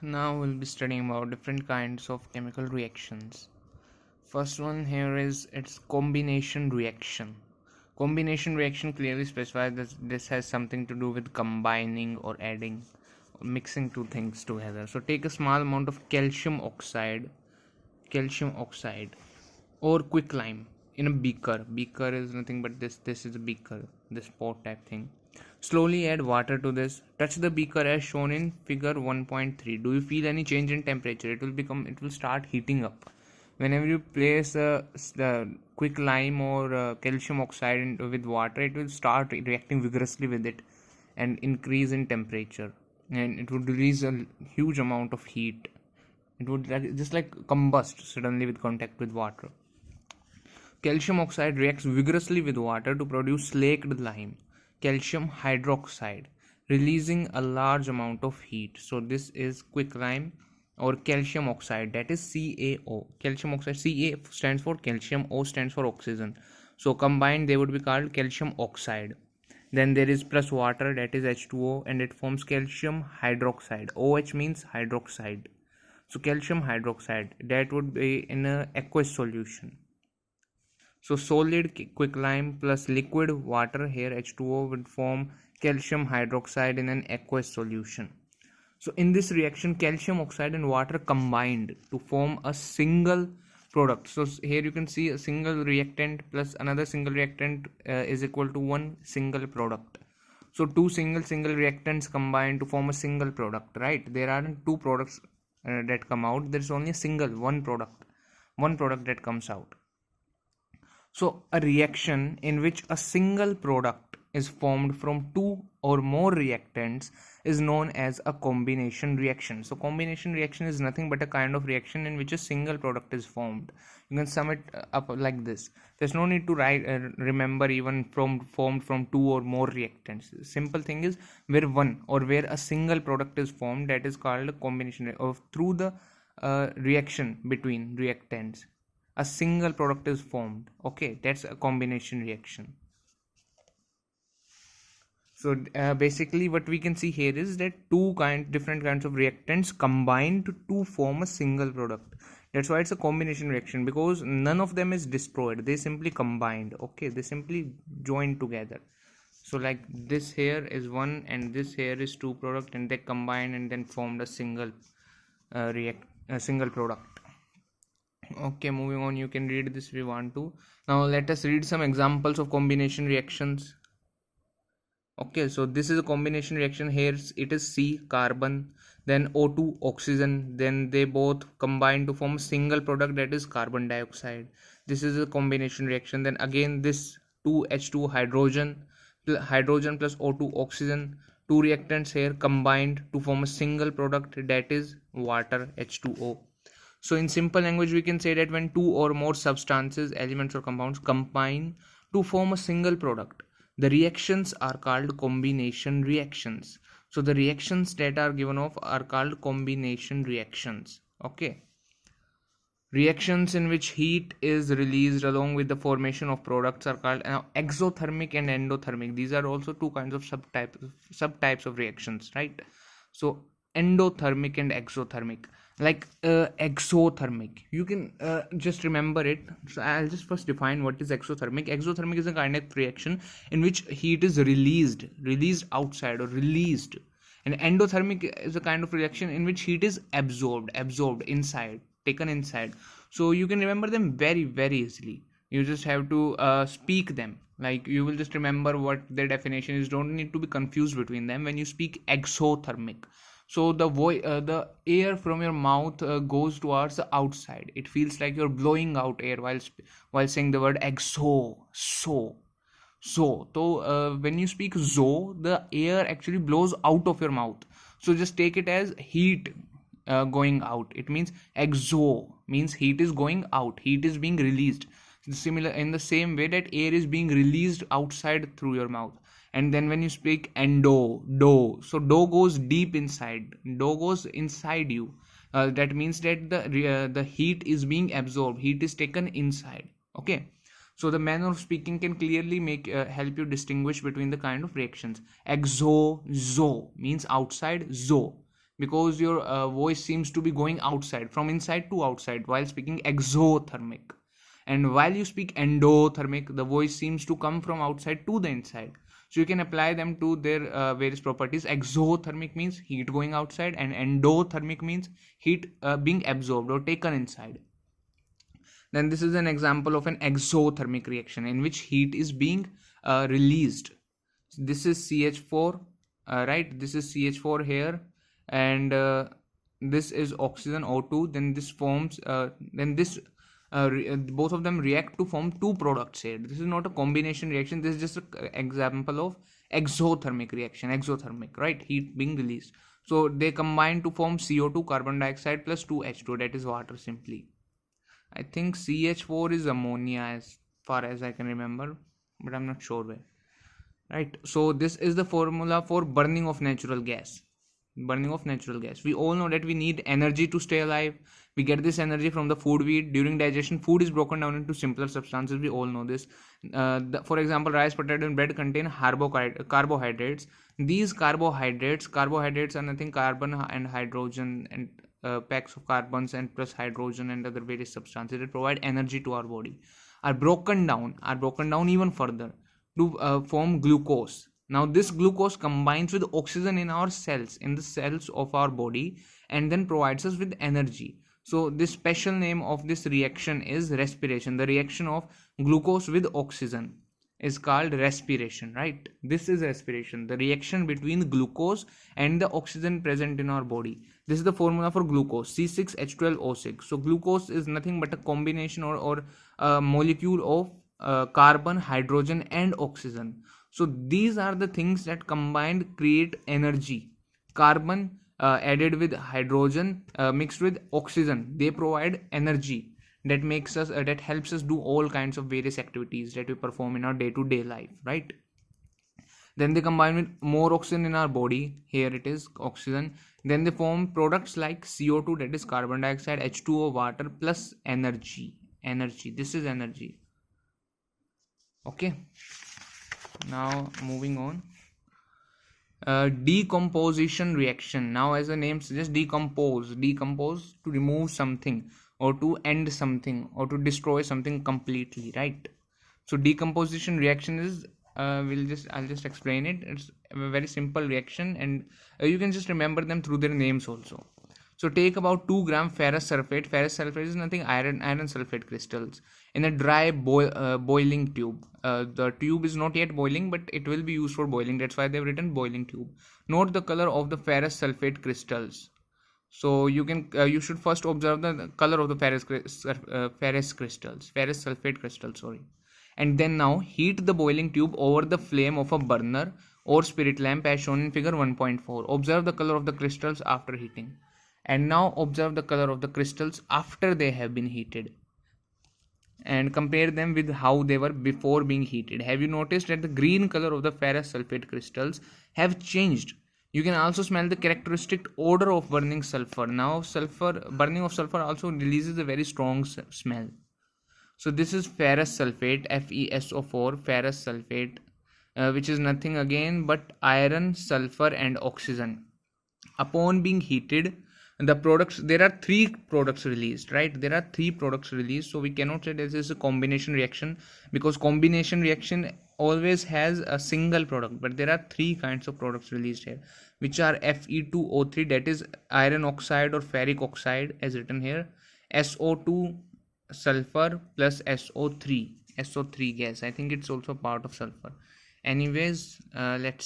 Now we'll be studying about different kinds of chemical reactions. First one here is its combination reaction. Combination reaction clearly specifies that this has something to do with combining or adding or mixing two things together. So take a small amount of calcium oxide or quicklime in a beaker. Beaker is nothing but this is a beaker, this pot type thing. Slowly add water to this. Touch the beaker as shown in figure 1.3. Do you feel any change in temperature? It will start heating up. Whenever you place the quicklime or calcium oxide with water, it will start reacting vigorously with it and increase in temperature, and it would release a huge amount of heat. It would just like combust suddenly with contact with water. Calcium oxide reacts vigorously with water to produce slaked lime, calcium hydroxide, releasing a large amount of heat. So this is quicklime or calcium oxide, that is CaO. Calcium oxide, Ca stands for calcium, O stands for oxygen. So combined they would be called calcium oxide. Then there is plus water, that is H2O, and it forms calcium hydroxide. OH means hydroxide. So calcium hydroxide, that would be in a aqueous solution. So solid quicklime plus liquid water, here H2O, would form calcium hydroxide in an aqueous solution. So in this reaction, calcium oxide and water combined to form a single product. So here you can see a single reactant plus another single reactant is equal to one single product. So two single reactants combined to form a single product, right? There aren't two products that come out. There's only a one product that comes out. So a reaction in which a single product is formed from two or more reactants is known as a combination reaction. So combination reaction is nothing but a kind of reaction in which a single product is formed. You can sum it up like this. There's no need to remember even formed from two or more reactants. Simple thing is where a single product is formed, that is called a combination of through the reaction between reactants. A single product is formed. Okay, that's a combination reaction. So basically what we can see here is that different kinds of reactants combine to form a single product. That's why it's a combination reaction, because none of them is destroyed, they simply combined. Okay, they simply joined together. So like this here is one and this here is two product, and they combined and then formed a single product. Okay, moving on, you can read this if you want to. Now let us read some examples of combination reactions. Okay, so this is a combination reaction. Here it is C, carbon, then O2, oxygen, then they both combine to form a single product, that is carbon dioxide. This is a combination reaction. Then again this 2H2 hydrogen plus O2 oxygen, two reactants here combined to form a single product, that is water, H2O. So in simple language we can say that when two or more substances, elements or compounds combine to form a single product, the reactions are called combination reactions. So the reactions that are given off are called combination reactions. Okay. Reactions in which heat is released along with the formation of products are called exothermic and endothermic. These are also two kinds of subtypes of reactions, right? So endothermic and exothermic. Like exothermic, you can just remember it. So I'll just first define what is exothermic. Exothermic is a kind of reaction in which heat is released outside or released, and endothermic is a kind of reaction in which heat is absorbed inside, taken inside. So you can remember them very very easily. You just have to speak them, like you will just remember what their definition is. Don't need to be confused between them when you speak exothermic. So the air from your mouth goes towards the outside. It feels like you're blowing out air while saying the word exo. So when you speak zo, the air actually blows out of your mouth. So just take it as heat going out. It means exo means heat is going out, heat is being released. Similar in the same way that air is being released outside through your mouth. And then when you speak do, so do goes deep inside, do goes inside you. That means that the heat is being absorbed, heat is taken inside. Okay, so the manner of speaking can clearly help you distinguish between the kind of reactions. Exo, zo means outside, zo because your voice seems to be going outside, from inside to outside while speaking exothermic. And while you speak endothermic, the voice seems to come from outside to the inside. So you can apply them to their various properties. Exothermic means heat going outside, and endothermic means heat being absorbed or taken inside. Then this is an example of an exothermic reaction in which heat is being released. This is CH4, right? This is CH4 here, and this is oxygen O2. Then this forms, both of them react to form two products here. This is not a combination reaction. This is just an example of exothermic reaction. Exothermic, right? Heat being released. So they combine to form CO2, carbon dioxide, plus 2H2, that is water simply. I think CH4 is ammonia as far as I can remember, but I'm not sure where. Right, so this is the formula for burning of natural gas. Burning of natural gas. We all know that we need energy to stay alive. We get this energy from the food we eat. During digestion, food is broken down into simpler substances. We all know this. For example, rice, potato, and bread contain carbohydrates. These carbohydrates are nothing carbon and hydrogen and packs of carbons and plus hydrogen and other various substances that provide energy to our body are broken down even further to form glucose. Now this glucose combines with oxygen in our cells, in the cells of our body, and then provides us with energy. So this special name of this reaction is respiration. The reaction of glucose with oxygen is called respiration, right? This is respiration, the reaction between glucose and the oxygen present in our body. This is the formula for glucose, C6H12O6. So glucose is nothing but a combination or a molecule of carbon, hydrogen, and oxygen. So these are the things that combined create energy. Carbon added with hydrogen mixed with oxygen, they provide energy that makes us that helps us do all kinds of various activities that we perform in our day-to-day life, right? Then they combine with more oxygen in our body. Here it is oxygen. Then they form products like CO2, that is carbon dioxide, H2O, water, plus energy. This is energy. Okay, now moving on. Decomposition reaction. Now as the name suggests, decompose to remove something, or to end something, or to destroy something completely, right? So decomposition reaction is I'll just explain it. It's a very simple reaction, and you can just remember them through their names also. So take about 2 gram ferrous sulfate. Ferrous sulfate is nothing, iron sulfate crystals, in a dry boiling tube. The tube is not yet boiling, but it will be used for boiling. That's why they've written boiling tube. Note the color of the ferrous sulfate crystals. So you should first observe the color of the ferrous sulfate crystals, sorry. And then now heat the boiling tube over the flame of a burner or spirit lamp as shown in figure 1.4. Observe the color of the crystals after heating. And now observe the color of the crystals after they have been heated, and compare them with how they were before being heated. Have you noticed that the green color of the ferrous sulfate crystals have changed? You can also smell the characteristic odor of burning sulfur. Now burning of sulfur also releases a very strong smell. So this is ferrous sulfate, FeSO4, ferrous sulfate, which is nothing again but iron, sulfur, and oxygen. Upon being heated, there are 3 products released, right? There are 3 products released. So we cannot say this is a combination reaction, because combination reaction always has a single product, but there are 3 kinds of products released here, which are Fe2O3, that is iron oxide or ferric oxide as written here, SO2 sulfur, plus SO3 gas. I think it's also part of sulfur. Anyways, let's